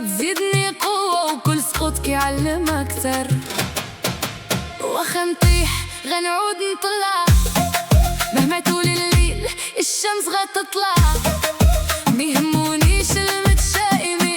تزيدني قوة وكل سقوط كيعلم أكتر. واخا نطيح غنعود نطلع، مهما طول الليل الشمس غتطلع. ميهمونيش المتشائمين،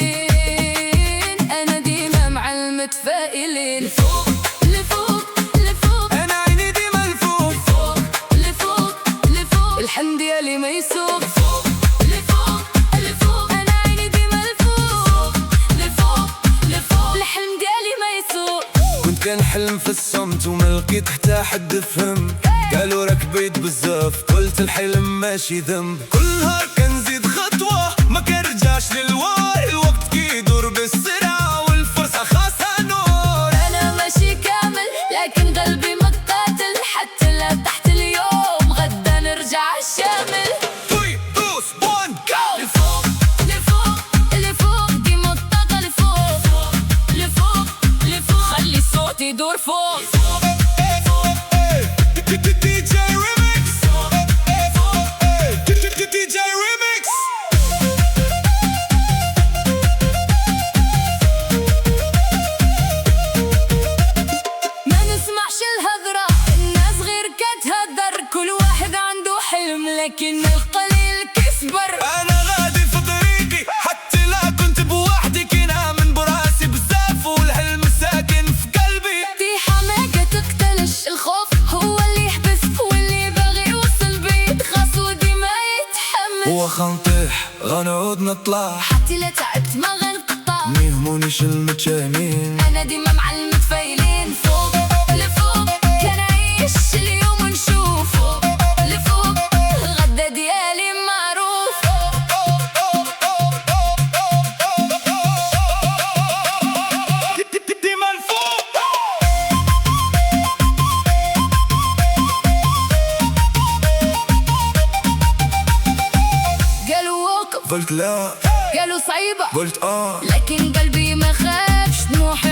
أنا ديما مع المتفائلين. لفوق لفوق لفوق، أنا عيني ديما لفوق. لفوق لفوق لفوق، الحلم ديالي ما يسوق. لفوق لفوق لفوق، أنا عيني ديما لفوق. لفوق لفوق، الحلم ديالي ما يسوق. كنت كنحلم في الصمت وما لقيت حتى حد فهم. قالوا راك بعيد بزاف، قلت الحلم ماشي ذنب. كل نهار كنزيد خطوة ما كنرجعش للورا، الوقت كيدور بالسرعة والفرصة خاصها نور. أنا ماشي كامل لكن قلبي مقاتل، حتى لا تحت اليوم غدا نرجع الشامل. 3 2 1 go. لفوق لفوق لفوق، ديما الطاقة لفوق. لفوق لفوق، خلي الصوت يدور فوق. DJ Remix. DJ Remix. ما نسمعش الهضرة، الناس غير كتهدر. كل واحد عنده حلم لكن القليل كسبر. أنا غادي في طريقي حتى لا كنت بوحدي، كنامن براسي بزاف والحلم ساكن في قلبي. في حماقة تقتلش، الخوف هو اللي يحبس، واللي باغي يوصل بيت خاصو ديما يتحمس. واخا نطيح غنعود نطلع، حتى لا تعبت ما غنقطع، ميهمونيش المتشائمين. أنا ديما مع المتفائلين. فوق لفوق كنعيش اليوم ونشوف، فوق لفوق غدا ديالي معروف. ديما الفوق. قالوا وقف، قلت لا، قالوا صعيبة، قلت لكن قلبي ما خافش. طموحي